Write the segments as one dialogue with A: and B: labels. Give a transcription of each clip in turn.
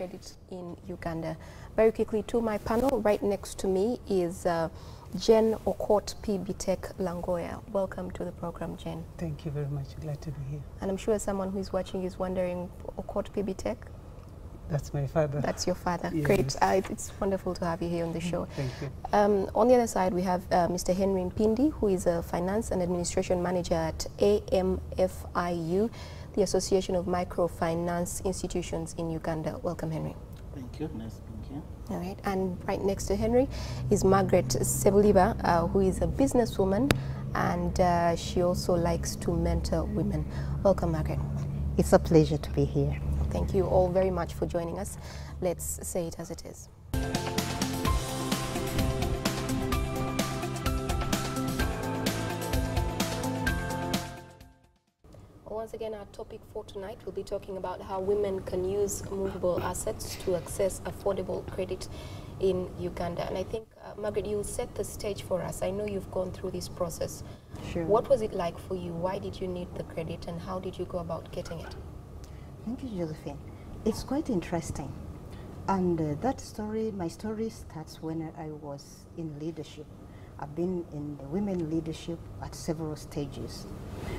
A: credit in Uganda. Very quickly to my panel, right next to me is Jen Okot PWJK Langoya. Welcome to the program, Jen.
B: Thank you very much. Glad to be here.
A: And I'm sure someone who is watching is wondering, Okot PWJK?
B: That's my father. That's
A: your father.
B: Yes.
A: Great. It's wonderful to have you here on the show.
B: Thank you.
A: On the other side, we have Mr. Henry Mpindi, who is a Finance and Administration Manager at AMFIU, the Association of Microfinance Institutions in Uganda. Welcome, Henry.
C: Thank you. Nice being here.
A: All right. And right next to Henry is Margaret Sebuliba, who is a businesswoman, and she also likes to mentor women. Welcome, Margaret.
D: It's a pleasure to be here.
A: Thank you all very much for joining us. Let's say it as it is. Once again, our topic for tonight, we'll be talking about how women can use movable assets to access affordable credit in Uganda. And I think, Margaret, you'll set the stage for us. I know you've gone through this process.
D: Sure.
A: What was it like for you? Why did you need the credit, and how did you go about getting it?
D: Thank you, Josephine. It's quite interesting. And my story starts when I was in leadership. I've been in the women leadership at several stages.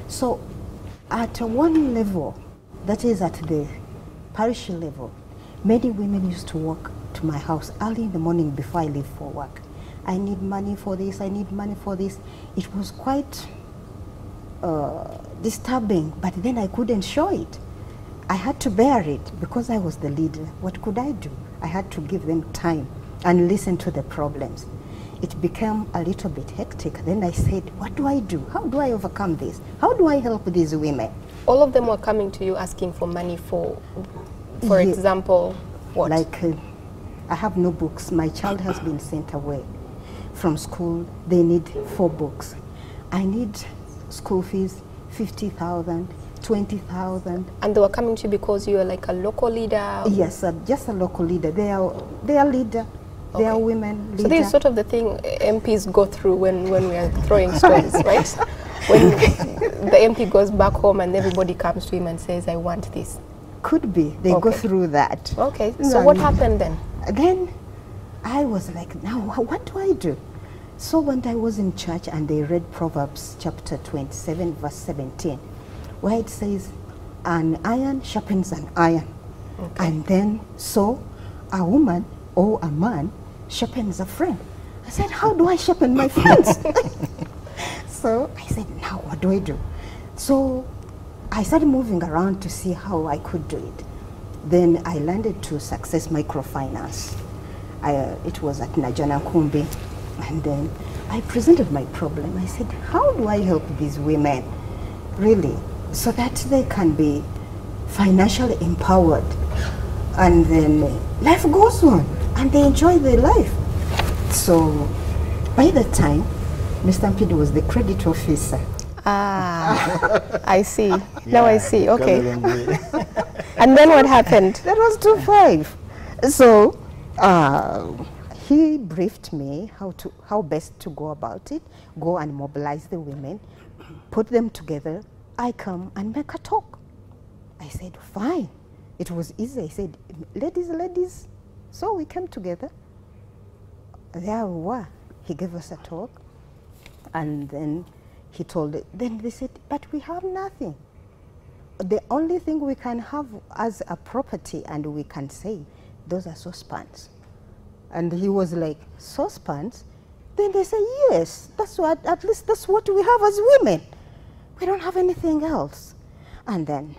D: So at one level, that is at the parish level, many women used to walk to my house early in the morning before I leave for work. I need money for this, I need money for this. It was quite disturbing, but then I couldn't show it. I had to bear it because I was the leader. What could I do? I had to give them time and listen to the problems. It became a little bit hectic. Then I said, what do I do? How do I overcome this? How do I help these women?
A: All of them were coming to you asking for money for example, what?
D: Like, I have no books. My child has been sent away from school. They need 4 books. I need school fees, 50,000. 20,000.
A: And they were coming to you because you are like a local leader?
D: Yes, just a local leader. They are leader. Okay. They are women leader.
A: So this is sort of the thing MPs go through when we are throwing stones, right? When the MP goes back home and everybody comes to him and says, I want this.
D: Could be. They go through that.
A: Okay. So what happened then?
D: Then I was like, now what do I do? So when I was in church and they read Proverbs chapter 27 verse 17, where it says, an iron sharpens an iron. Okay. And then, so a woman or a man sharpens a friend. I said, how do I sharpen my friends? So I said, now what do I do? So I started moving around to see how I could do it. Then I landed to Success Microfinance. It was at Najana Kumbi. And then I presented my problem. I said, how do I help these women, really, so that they can be financially empowered, and then life goes on and they enjoy their life. So by the time, Mr. Mpindi was the credit officer.
A: Ah, I see. Yeah, now I see. Okay. And then what happened?
D: That was 2005. So he briefed me how best to go about it, go and mobilize the women, put them together. I come and make a talk. I said, fine. It was easy. I said, ladies. So we came together. There we were. He gave us a talk. And then he told it. Then they said, but we have nothing. The only thing we can have as a property, and we can say, those are saucepans. And he was like, saucepans? Then they say, yes, that's what, at least that's what we have as women. We don't have anything else. And then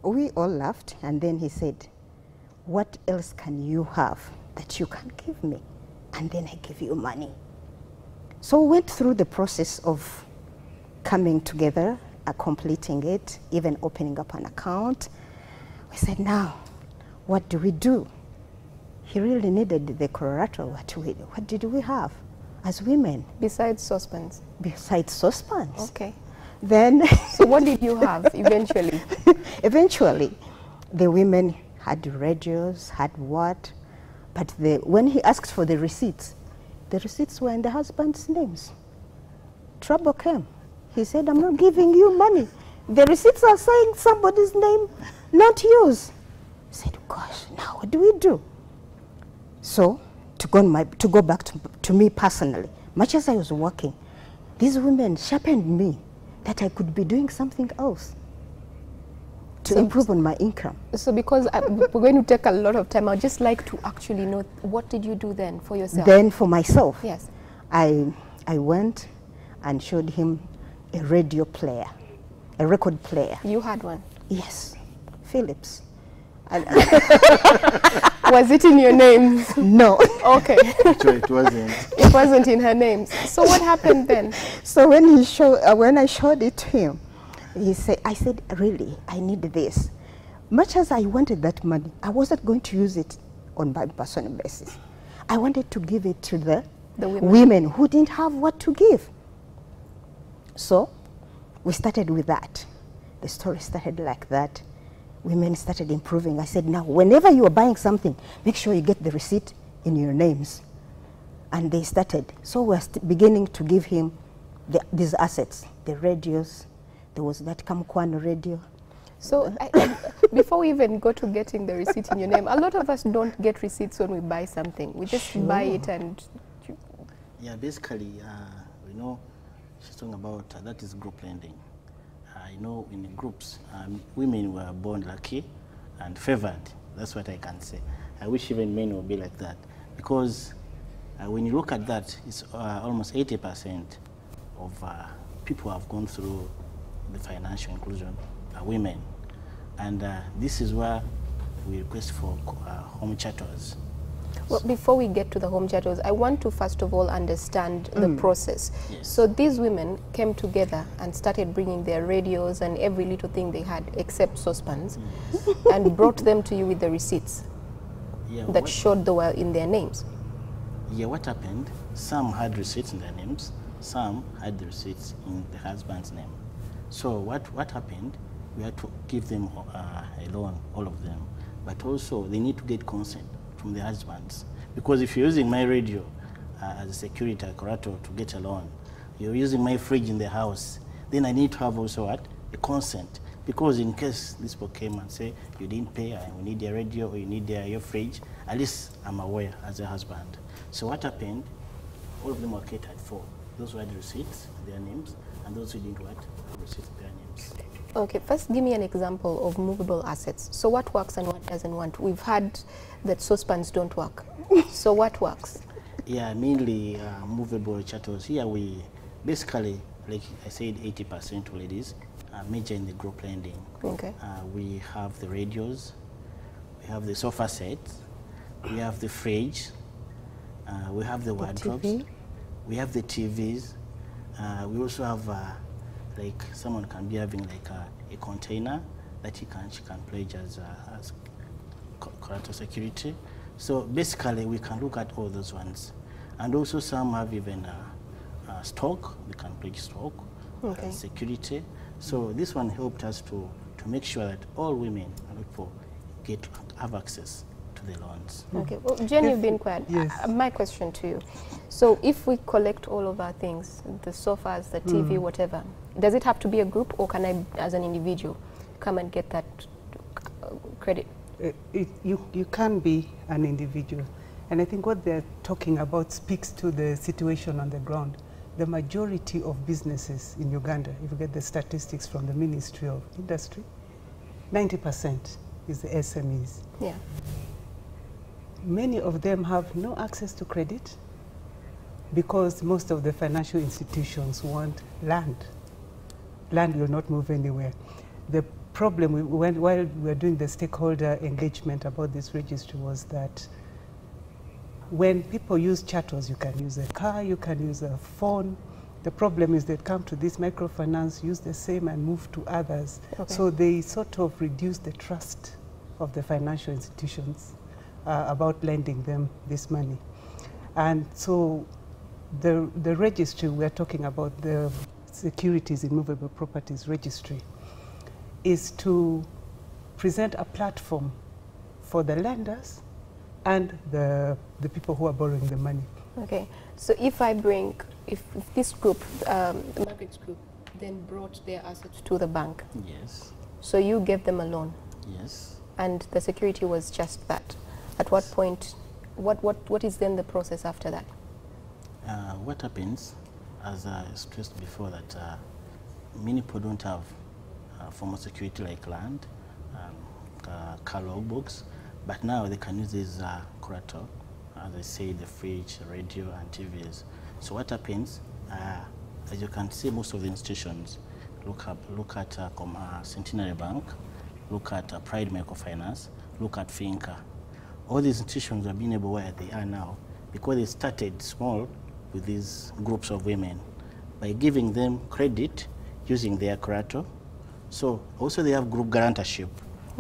D: we all laughed, and then he said, what else can you have that you can give me? And then I give you money. So we went through the process of coming together, completing it, even opening up an account. We said, now, what do we do? He really needed the collateral. What did we have as women?
A: Besides saucepans?
D: Besides saucepans.
A: Okay.
D: Then,
A: so what did you have eventually?
D: Eventually, the women had radios, had what, but when he asked for the receipts were in the husband's names. Trouble came. He said, I'm not giving you money. The receipts are saying somebody's name, not yours. said, gosh, now what do we do? So, to go back to me personally, much as I was working, these women sharpened me that I could be doing something else to improve on my income.
A: So because we're going to take a lot of time, I'd just like to actually know, what did you do then for yourself?
D: Then for myself,
A: yes,
D: I went and showed him a radio player, a record player.
A: You had one?
D: Yes, Philips.
A: Was it in your name?
D: No.
A: Okay.
C: Actually, it wasn't.
A: It wasn't in her name. So what happened then?
D: So when I showed it to him, I said, really, I need this. Much as I wanted that money, I wasn't going to use it on my personal basis. I wanted to give it to the women who didn't have what to give. So we started with that. The story started like that. Women started improving. I said, now, whenever you are buying something, make sure you get the receipt in your names. And they started. So we're beginning to give him these assets, the radios. There was that Kamkwano radio.
A: So before we even go to getting the receipt in your name, a lot of us don't get receipts when we buy something. We just buy it and...
C: Yeah, basically, you know, she's talking about that is group lending. You know, in the groups, women were born lucky and favored. That's what I can say. I wish even men would be like that. Because when you look at that, it's almost 80% of people who have gone through the financial inclusion are women. And this is where we request for home chatters.
A: Well, before we get to the home chatters, I want to first of all understand the process.
C: Yes.
A: So these women came together and started bringing their radios and every little thing they had except saucepans and brought them to you with the receipts that showed they were in their names.
C: Yeah, what happened? Some had receipts in their names, some had the receipts in the husband's name. So what happened? We had to give them a loan, all of them, but also they need to get consent from the husbands. Because if you're using my radio as a security collateral to get a loan, you're using my fridge in the house, then I need to have also what? A consent. Because in case this people came and say, you didn't pay, and we need your radio or you need your fridge, at least I'm aware as a husband. So what happened? All of them were catered for. Those who had receipts, their names, and those who didn't what? Receipts, their names.
A: Okay, first give me an example of movable assets. So what works and what doesn't want? We've had that saucepans don't work. So what works?
C: Yeah, mainly movable chattels. Here we basically, like I said, 80% ladies major in the group lending.
A: Okay.
C: We have the radios, we have the sofa sets, we have the fridge, we have the wardrobes,
D: TV.
C: We have the TVs. We also have like someone can be having like a container that she can pledge as collateral security. So basically we can look at all those ones. And also some have even stock, we can pledge stock, security. So this one helped us to make sure that all women have access to the loans.
A: Okay, well, Jen, you've been quiet.
B: Yes.
A: My question to you. So if we collect all of our things, the sofas, the TV, whatever, does it have to be a group, or can I, as an individual, come and get that credit?
B: You can be an individual. And I think what they're talking about speaks to the situation on the ground. The majority of businesses in Uganda, if you get the statistics from the Ministry of Industry, 90% is the SMEs.
A: Yeah.
B: Many of them have no access to credit because most of the financial institutions want land. Land will not move anywhere. The problem while we were doing the stakeholder engagement about this registry was that when people use chattels, you can use a car, you can use a phone. The problem is they come to this microfinance, use the same and move to others. Okay. So they sort of reduce the trust of the financial institutions about lending them this money. And so the registry we're talking about, the Securities in Movable Properties Registry, is to present a platform for the lenders and the people who are borrowing the money.
A: Okay, so if I bring, if this group, Margaret's group, then brought their assets to the bank.
C: Yes.
A: So you gave them a loan.
C: Yes.
A: and the security was just that. At what point, what is then the process after that?
C: What happens, as I stressed before, that many people don't have formal security like land, car logbooks, but now they can use this collateral, as I say, the fridge, radio, and TVs. So what happens, as you can see, most of the institutions, look at Centenary Bank, look at Pride Microfinance, look at Finca. All these institutions have been able where they are now because they started small with these groups of women by giving them credit using their collateral. So also they have group guarantorship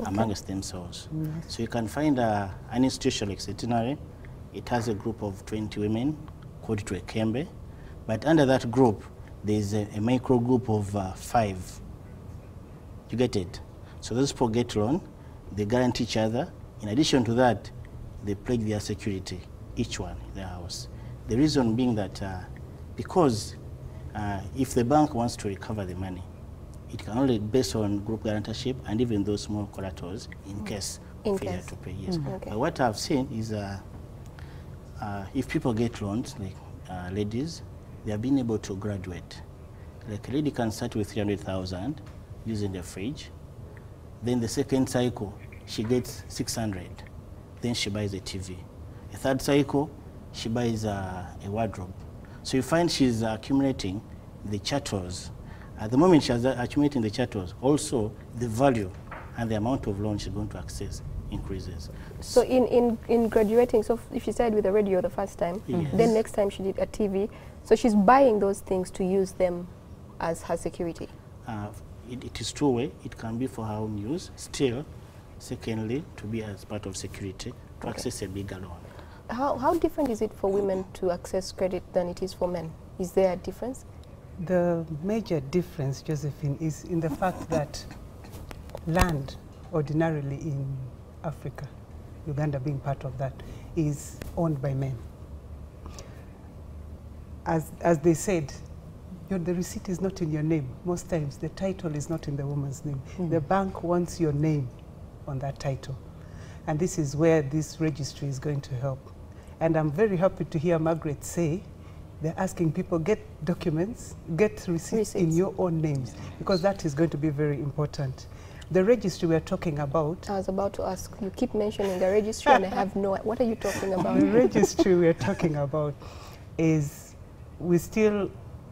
C: amongst themselves. Yes. So you can find an institution like Centenary, it has a group of 20 women called to a Kembe, but under that group there's a micro group of 5. You get it? So those people get loan, they guarantee each other. In addition to that, they pledge their security, each one in their house. The reason being that because if the bank wants to recover the money, it can only based on group guarantorship and even those small collaterals in case of failure to pay. Yes.
A: Okay.
C: But what I've seen is if people get loans, like ladies, they have been able to graduate. Like a lady can start with 300,000 using the fridge. Then the second cycle, she gets 600. Then she buys a TV. A third cycle, she buys a wardrobe. So you find she's accumulating the chattels. At the moment she's accumulating the chattels, also the value and the amount of loan she's going to access increases.
A: So in graduating, so if she started with a radio the first time,
C: yes.
A: then next time she did a TV, so she's buying those things to use them as her security.
C: It is two-way. It can be for her own use. Still, secondly, to be as part of security, to access a bigger loan.
A: How different is it for women to access credit than it is for men? Is there a difference?
B: The major difference, Josephine, is in the fact that land ordinarily in Africa, Uganda being part of that, is owned by men. As they said, the receipt is not in your name. Most times the title is not in the woman's name. The bank wants your name on that title. And this is where this registry is going to help. And I'm very happy to hear Margaret say they're asking people, get documents, get receipts in your own names, because that is going to be very important. The registry we're talking about...
A: I was about to ask, you keep mentioning the registry and I have no... What are you talking about?
B: The registry we're talking about is, we're still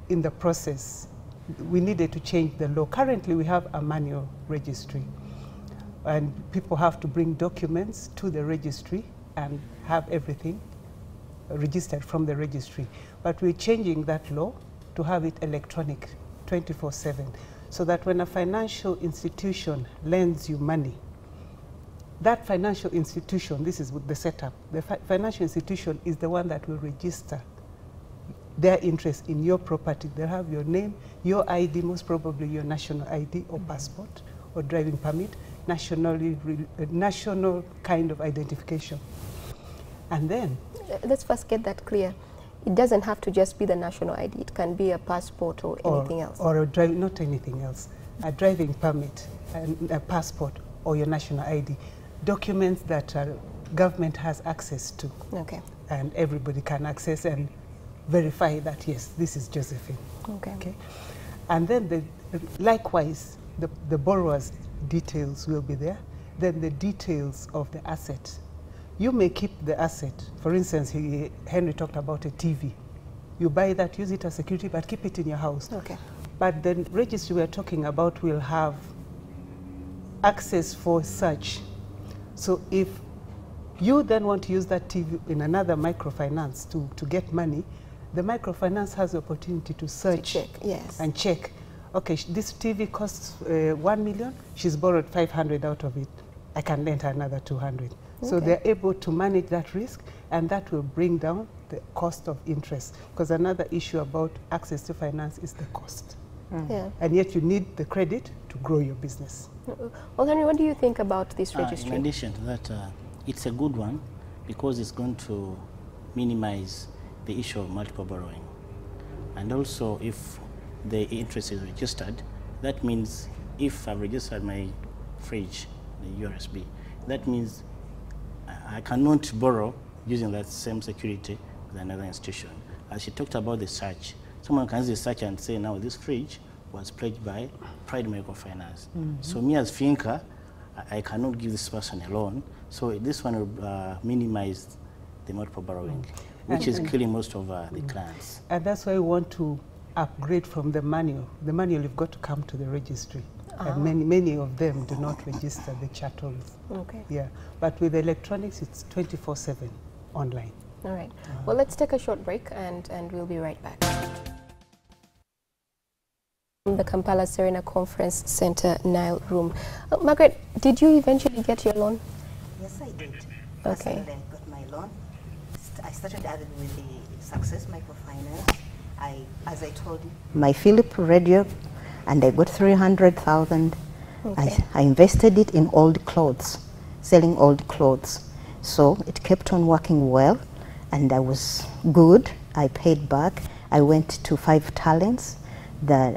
B: in the process. We needed to change the law. Currently we have a manual registry, and people have to bring documents to the registry and have everything registered from the registry. But we're changing that law to have it electronic 24/7, so that when a financial institution lends you money, that financial institution, this is the setup, the financial institution is the one that will register their interest in your property. They'll have your name, your ID, most probably your national ID or passport or driving permit, national kind of identification. And then...
A: Let's first get that clear. It doesn't have to just be the national ID. It can be a passport or anything else.
B: Or a not anything else. A driving permit, a passport, or your national ID. Documents that government has access to.
A: Okay.
B: And everybody can access and verify that, yes, this is Josephine. Okay. And then likewise, the borrower's details will be there. Then the details of the asset. You may keep the asset. For instance, Henry talked about a TV. You buy that, use it as security, but keep it in your house.
A: Okay.
B: But the registry we're talking about will have access for search. So if you then want to use that TV in another microfinance to get money, the microfinance has the opportunity to search and check. Okay, this TV costs 1 million. She's borrowed 500 out of it. I can lend her another 200. So they're able to manage that risk, and that will bring down the cost of interest. Because another issue about access to finance is the cost. And yet you need the credit to grow your business.
A: Well, Henry, what do you think about this registry?
C: In addition to that, it's a good one because it's going to minimize the issue of multiple borrowing. And also, if the interest is registered, that means if I've registered my fridge, the USB, that means I cannot borrow using that same security with another institution. As she talked about the search, someone can easily search and say, now this fridge was pledged by Pride Microfinance. So me as Finca, I cannot give this person a loan. So this one will minimize the multiple borrowing, which is killing most of the clients.
B: And that's why we want to upgrade from the manual. The manual, you've got to come to the registry. And many of them do not register the chattels.
A: Okay.
B: Yeah, but with electronics, it's 24/7 online.
A: All right. Well, let's take a short break and we'll be right back. The Kampala Serena Conference Center Nile Room. Margaret, did you eventually get your loan?
D: Yes, I did.
A: Okay.
D: I got my loan. I started out with the Success Microfinance. As I told you, my Philip radio, and I got 300,000.
A: Okay.
D: I invested it in old clothes, selling old clothes. So it kept on working well, and I was good. I paid back. I went to 5 talents that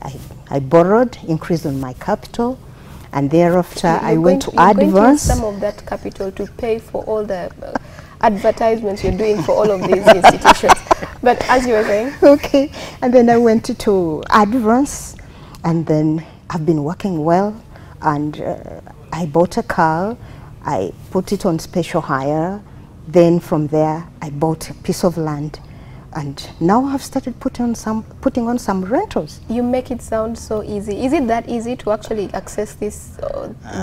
D: I borrowed, increased on my capital, and thereafter I went to advance.
A: You're going to use some of that capital to pay for all the advertisements you're doing for all of these institutions. But as you were saying.
D: Okay, and then I went to advance, and then I've been working well, and I bought a car, I put it on special hire, then from there I bought a piece of land, and now I've started putting on some rentals.
A: You make it sound so easy. Is it that easy to actually access this,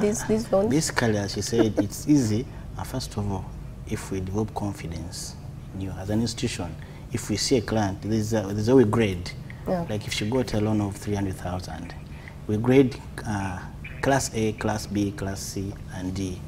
A: these loans?
C: Basically, as you said, it's easy. First of all, if we develop confidence in you as an institution, if we see a client, there's a way grade.
A: Yeah.
C: Like if she got a loan of 300,000, we grade class A, class B, class C, and D.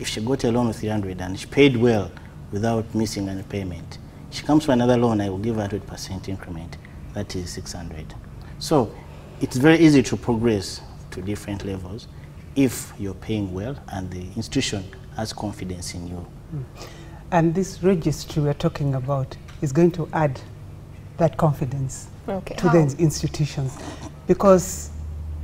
C: If she got a loan of 300 and she paid well without missing any payment, she comes for another loan, I will give her 100% increment. That is 600. So it's very easy to progress to different levels if you're paying well and the institution has confidence in you.
B: And this registry we're talking about is going to add that confidence to the institutions, because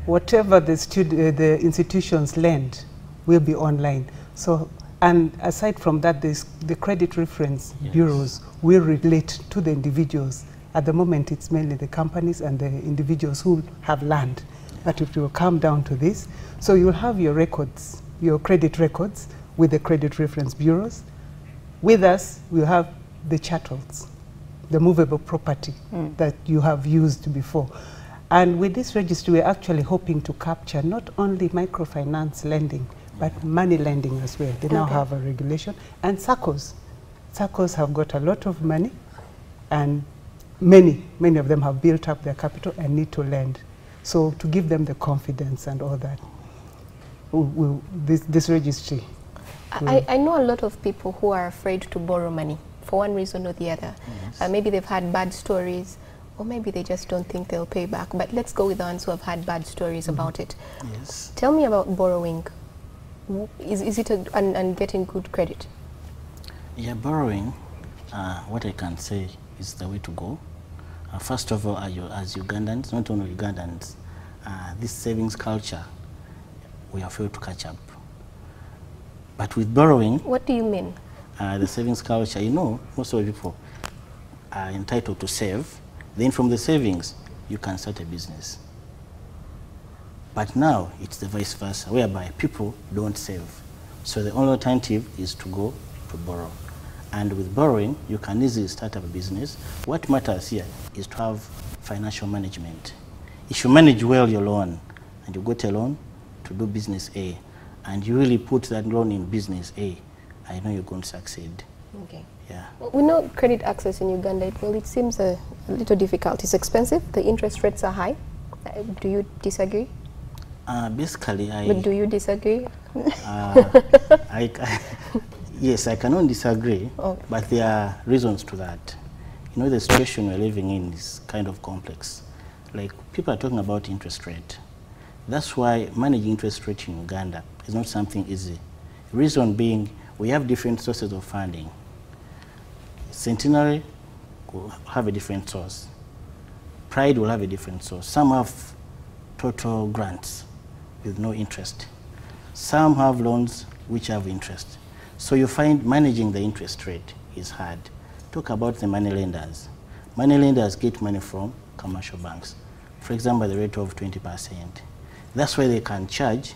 B: whatever the institutions lend will be online. So, and aside from that, the credit reference bureaus will relate to the individuals. At the moment, it's mainly the companies and the individuals who have land. But it will come down to this. So you'll have your records, your credit records with the credit reference bureaus. With us, we'll have the chattels, the movable property that you have used before. And with this registry, we're actually hoping to capture not only microfinance lending, but money lending as well. They now have a regulation. And SACCOs. SACCOs have got a lot of money, and many of them have built up their capital and need to lend. So to give them the confidence and all that, this registry.
A: I know a lot of people who are afraid to borrow money for one reason or the other.
C: Yes.
A: Maybe they've had bad stories, or maybe they just don't think they'll pay back. But let's go with the ones who have had bad stories about it.
C: Yes.
A: Tell me about borrowing. Is it and getting good credit?
C: Yeah, borrowing, what I can say is the way to go. First of all, as Ugandans, not only Ugandans, this savings culture, we have failed to catch up. But with borrowing...
A: What do you mean?
C: The savings culture, you know, most of the people are entitled to save. Then from the savings, you can start a business. But now, it's the vice versa, whereby people don't save. So the only alternative is to go to borrow. And with borrowing, you can easily start up a business. What matters here is to have financial management. If you manage well your loan, and you got a loan to do business A, and you really put that loan in business A, I know you're going to succeed.
A: Okay.
C: Yeah.
A: We know credit access in Uganda, it seems a little difficult. It's expensive. The interest rates are high. Do you disagree?
C: Basically,
A: But do you disagree?
C: Yes, I cannot disagree,
A: Okay.
C: but there are reasons to that. You know, the situation we're living in is kind of complex. Like, people are talking about interest rate. That's why managing interest rate in Uganda is not something easy. Reason being, we have different sources of funding. Centenary will have a different source. Pride will have a different source. Some have total grants with no interest. Some have loans which have interest. So you find managing the interest rate is hard. Talk about the money lenders. Money lenders get money from commercial banks. For example, the rate of 20%. That's why they can charge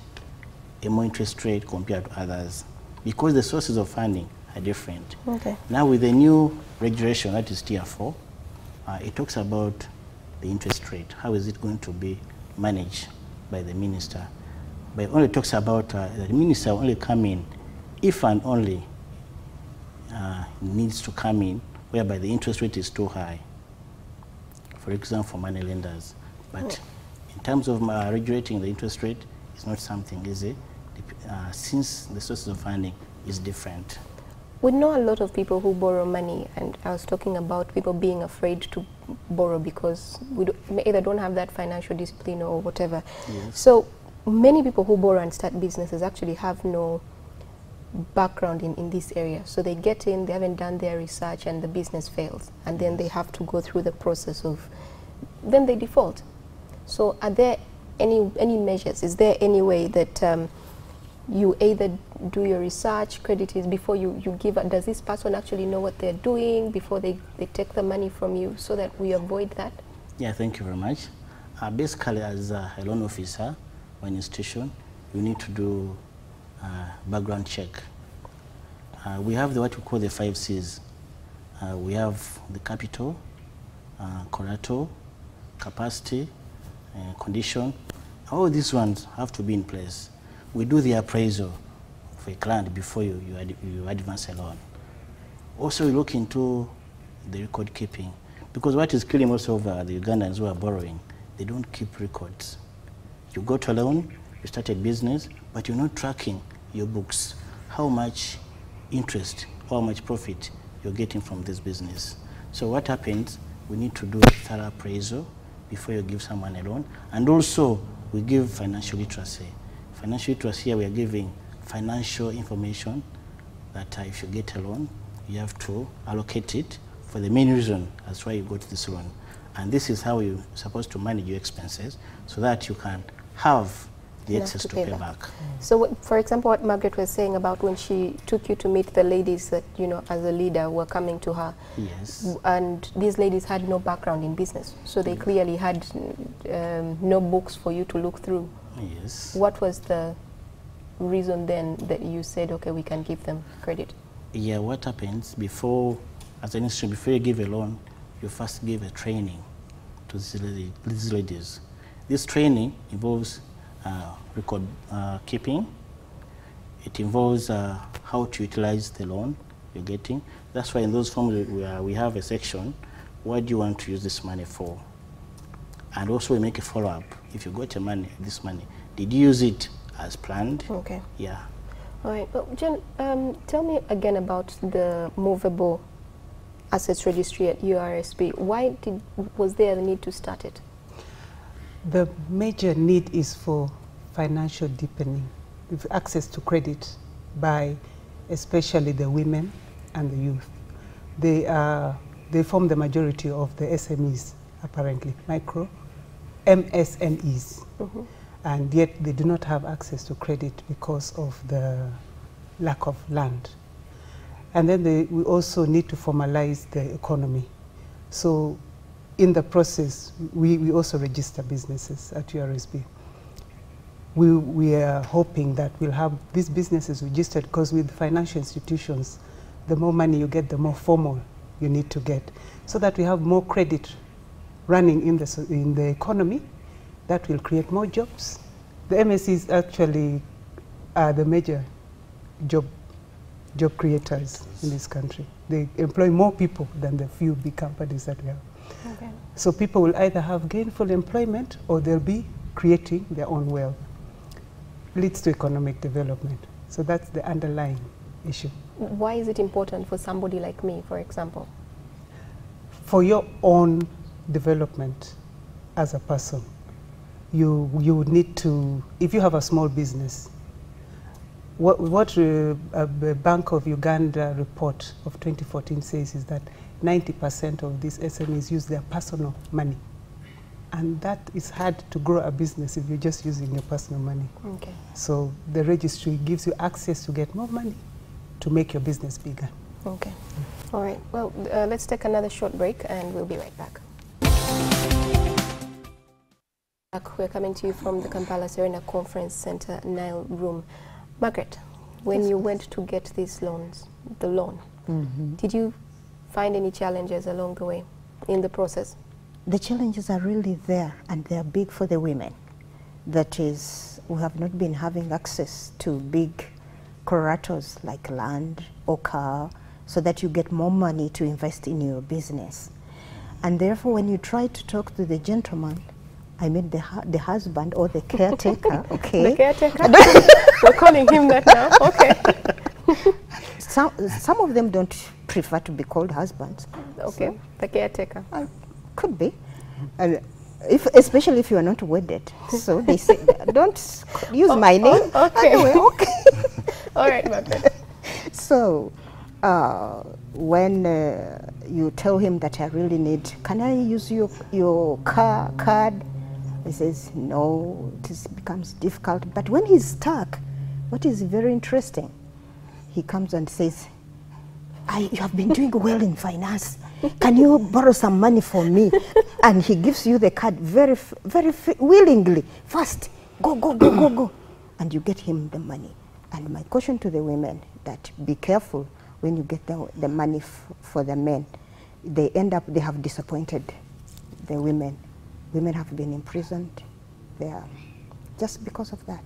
C: a more interest rate compared to others, because the sources of funding are different.
A: Okay.
C: Now with the new regulation, that is Tier 4, it talks about the interest rate. How is it going to be managed by the minister? But it only talks about the minister only come in if and only needs to come in whereby the interest rate is too high, for example, for money lenders. But in terms of regulating the interest rate, it's not something easy, since the sources of funding is different.
A: We know a lot of people who borrow money, and I was talking about people being afraid to borrow because we either don't have that financial discipline or whatever.
C: Yes.
A: So many people who borrow and start businesses actually have no background in this area. So they get in, they haven't done their research, and the business fails. And then they have to go through the process of, then they default. So are there any measures? Is there any way that you either do your research, credit is before you give, does this person actually know what they're doing before they take the money from you, so that we avoid that?
C: Yeah, thank you very much. Basically, as a loan officer or an institution, you need to do background check. We have what we call the 5 C's. We have the capital, collateral, capacity, condition. All these ones have to be in place. We do the appraisal for a client before you advance a loan. Also, we look into the record keeping, because what is killing most of the Ugandans who are borrowing, they don't keep records. You got a loan, you started business, but you're not tracking your books, how much interest, how much profit you're getting from this business. So what happens, we need to do a thorough appraisal before you give someone a loan. And also, we give financial literacy. Financial literacy, here we are giving financial information that if you get a loan, you have to allocate it for the main reason that's why you got this loan. And this is how you're supposed to manage your expenses so that you can have the excess to pay back.
A: So, for example, what Margaret was saying about when she took you to meet the ladies that, you know, as a leader were coming to her.
C: Yes.
A: And these ladies had no background in business. So they clearly had no books for you to look through.
C: Yes.
A: What was the reason then that you said, okay, we can give them credit?
C: Yeah, what happens before, as an institution, before you give a loan, you first give a training to these ladies. This training involves record keeping. It involves how to utilize the loan you're getting. That's why in those forms we have a section, what do you want to use this money for? And also we make a follow-up. If you got your this money, did you use it as planned?
A: Okay.
C: Yeah.
A: All right. Well, Jen, tell me again about the movable assets registry at URSP. Why was there the need to start it?
B: The major need is for financial deepening, with access to credit by especially the women and the youth. They form the majority of the SMEs, apparently, micro, MSMEs. Mm-hmm. And yet they do not have access to credit because of the lack of land. And then we also need to formalize the economy. So in the process, we also register businesses at URSB. We are hoping that we'll have these businesses registered, because with financial institutions, the more money you get, the more formal you need to get, so that we have more credit running in the economy. That will create more jobs. The MSCs actually are the major job creators in this country. They employ more people than the few big companies that we have. Okay. So people will either have gainful employment or they'll be creating their own wealth. Leads to economic development. So that's the underlying issue.
A: Why is it important for somebody like me, for example?
B: For your own development as a person, you would need to, if you have a small business, what a Bank of Uganda report of 2014 says is that 90% of these SMEs use their personal money And that is hard to grow a business if you're just using your personal money.
A: Okay.
B: So the registry gives you access to get more money to make your business bigger.
A: Okay. All right. Well, let's take another short break and we'll be right back. We're coming to you from the Kampala Serena Conference Center, Nile Room. Margaret, when you went to get these loans, the loan, did you find any challenges along the way in the process?
D: The challenges are really there, and they are big for the women. That is, we have not been having access to big corrators like land or car, so that you get more money to invest in your business. And therefore, when you try to talk to the gentleman, I mean the husband or the caretaker, okay?
A: The caretaker? We're calling him that now, okay.
D: Some of them don't prefer to be called husbands.
A: Okay, so, the caretaker.
D: Could be. Especially if you are not wedded. So they say, don't use my name.
A: Okay.
D: Anyway, okay.
A: All right, Margaret.
D: So when you tell him that I really need, can I use your card? He says, no, it becomes difficult. But when he's stuck, what is very interesting, he comes and says, you have been doing well in finance. Can you borrow some money for me? And he gives you the card very willingly. Fast, go. And you get him the money. And my caution to the women, that be careful when you get the money for the men. They have disappointed the women. Women have been imprisoned there just because of that.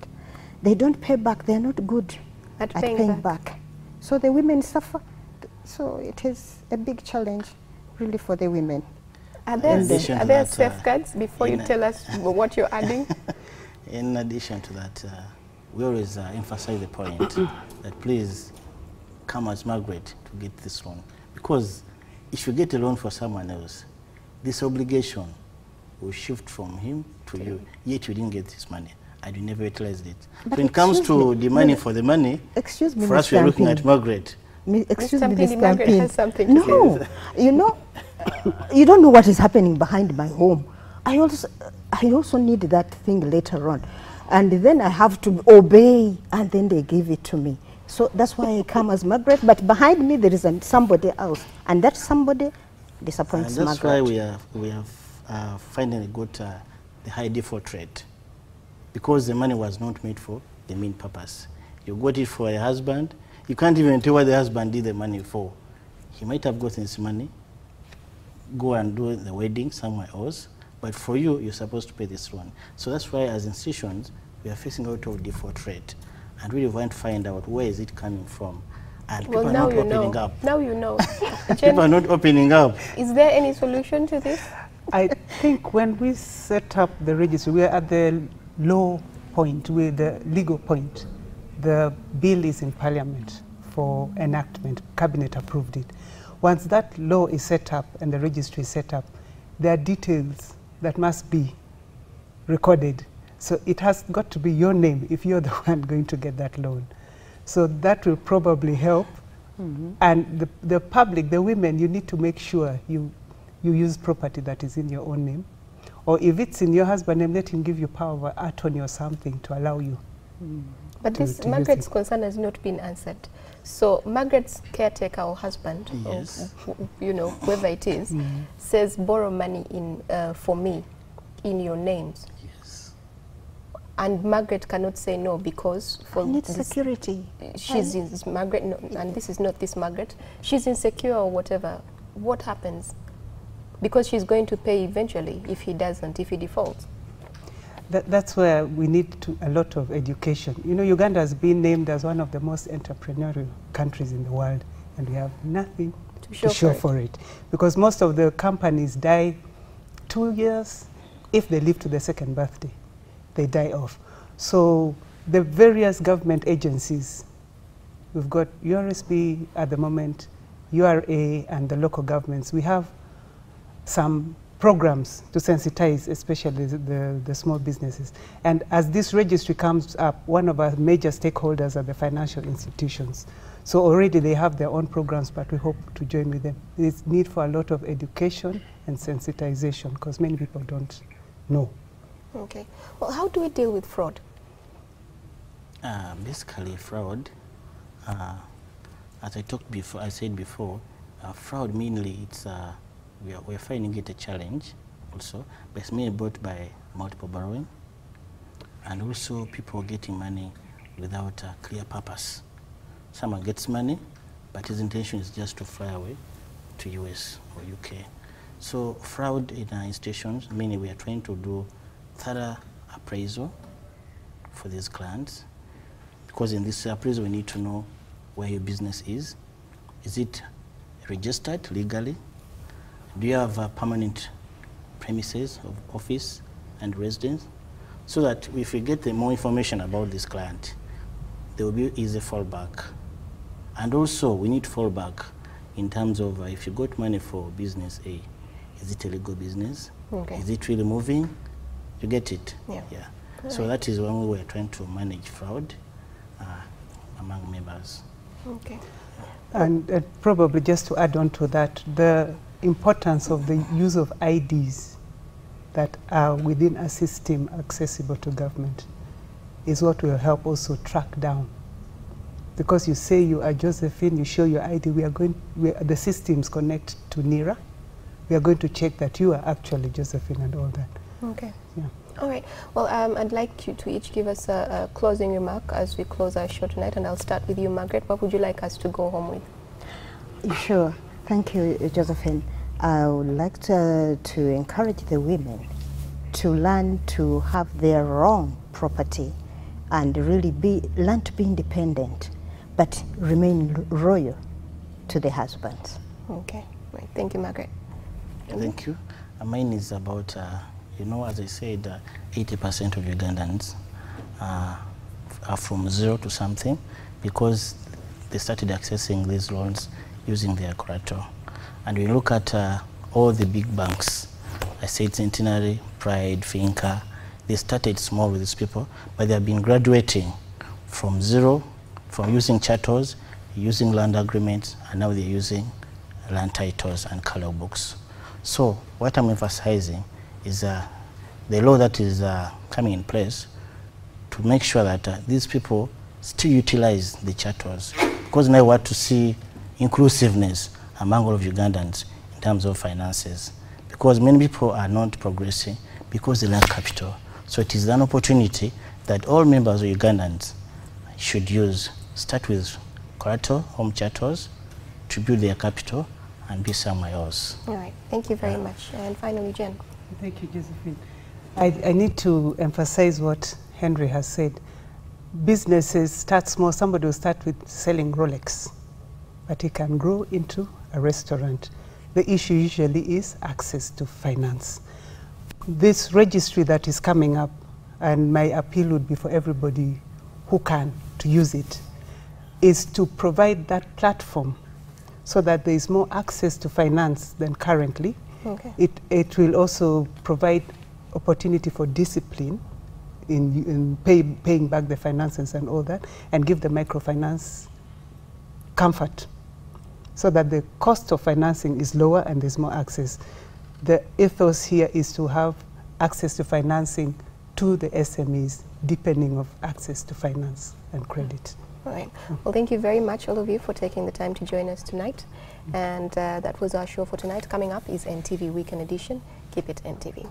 D: They don't pay back. They're not good at paying back. So the women suffer. So it is a big challenge, really, for the women.
A: Are there safeguards before you tell us what you're adding?
C: In addition to that, we always emphasize the point that please come as Margaret to get this loan. Because if you get a loan for someone else, this obligation will shift from him to you, yet you didn't get this money and you never utilized it.
D: But
C: when it comes to the money for the money,
D: excuse me,
C: for us, we're looking at Margaret.
D: Excuse me,
A: Mr. Margaret has something to
D: say. You know, you don't know what is happening behind my home. I also need that thing later on. And then I have to obey, and then they give it to me. So that's why I come as Margaret, but behind me there is somebody else. And that somebody disappoints Margaret.
C: That's why we have finally got the high default rate. Because the money was not made for the main purpose. You got it for a husband. You can't even tell what the husband did the money for. He might have gotten his money, go and do the wedding somewhere else, but for you, you're supposed to pay this loan. So that's why as institutions, we are facing out of default rate and really want to find out where is it coming from. And people are not opening up.
A: Now you know.
C: People are not opening up.
A: Is there any solution to this?
B: I think when we set up the registry, we are at the low point, with the legal point. The bill is in Parliament for enactment. Cabinet approved it. Once that law is set up and the registry is set up, there are details that must be recorded. So it has got to be your name if you're the one going to get that loan. So that will probably help. And the public, the women, you need to make sure you use property that is in your own name. Or if it's in your husband's name, let him give you power of attorney or something to allow you.
A: But this Margaret's concern has not been answered. So Margaret's caretaker or husband,
C: yes,
A: or, you know, whoever it is, says borrow money for me in your names.
C: Yes.
A: And Margaret cannot say no because for
D: security.
A: She's in Margaret, no, and this is not this Margaret. She's insecure or whatever. What happens? Because she's going to pay eventually if he doesn't, if he defaults.
B: That's where we need a lot of education. You know, Uganda has been named as one of the most entrepreneurial countries in the world, and we have nothing to show for it. Because most of the companies die 2 years, if they live to their second birthday, they die off. So the various government agencies, we've got URSB at the moment, URA, and the local governments. We have some programs to sensitize, especially the small businesses. And as this registry comes up, one of our major stakeholders are the financial institutions. So already they have their own programs, but we hope to join with them. There's need for a lot of education and sensitization because many people don't No.
A: Okay. Well, how do we deal with fraud?
C: Basically, fraud, as I said before, fraud mainly we're finding it a challenge also, but it's mainly brought by multiple borrowing, and also people getting money without a clear purpose. Someone gets money, but his intention is just to fly away to US or UK. So fraud in our institutions, meaning we are trying to do thorough appraisal for these clients, because in this appraisal we need to know where your business is. Is it registered legally? Do you have permanent premises of office and residence? So that if we get more information about this client, there will be easy fallback. And also we need to fall back in terms of if you got money for business A, is it a legal business?
A: Okay.
C: Is it really moving? You get it?
A: Yeah.
C: So that is when we were trying to manage fraud among members.
A: Okay.
B: And probably just to add on to that, the importance of the use of IDs that are within a system accessible to government is what will help also track down. Because you say you are Josephine, you show your ID, the systems connect to NIRA. We are going to check that you are actually Josephine and all that.
A: Okay.
B: Yeah.
A: All right. Well, I'd like you to each give us a closing remark as we close our show tonight, and I'll start with you, Margaret. What would you like us to go home with?
D: Sure. Thank you, Josephine. I would like to encourage the women to learn to have their own property and really learn to be independent, but remain loyal to the husbands.
A: Okay. Right. Thank you, Margaret.
C: Thank you. Mine is about, you know, as I said, 80% of Ugandans are from zero to something because they started accessing these loans using their collateral. And we look at all the big banks, I said Centenary, Pride, Finca, they started small with these people, but they have been graduating from zero, from using chattels, using land agreements, and now they're using land titles and color books. So what I'm emphasizing is the law that is coming in place to make sure that these people still utilize the chattels, because now we want to see inclusiveness among all of Ugandans in terms of finances, because many people are not progressing because they lack capital. So it is an opportunity that all members of Ugandans should use. Start with collateral, home chattels, to build their capital and be somewhere else.
A: All right. Thank you very much. And finally, Jen.
B: Thank you, Josephine. I need to emphasize what Henry has said. Businesses start small. Somebody will start with selling Rolex, but it can grow into a restaurant. The issue usually is access to finance. This registry that is coming up, and my appeal would be for everybody who can to use it, is to provide that platform so that there is more access to finance than currently.
A: Okay.
B: It will also provide opportunity for discipline in paying back the finances and all that, and give the microfinance comfort so that the cost of financing is lower and there's more access. The ethos here is to have access to financing to the SMEs, depending on access to finance and credit.
A: All right. Well, thank you very much, all of you, for taking the time to join us tonight. And that was our show for tonight. Coming up is NTV Weekend Edition. Keep it NTV.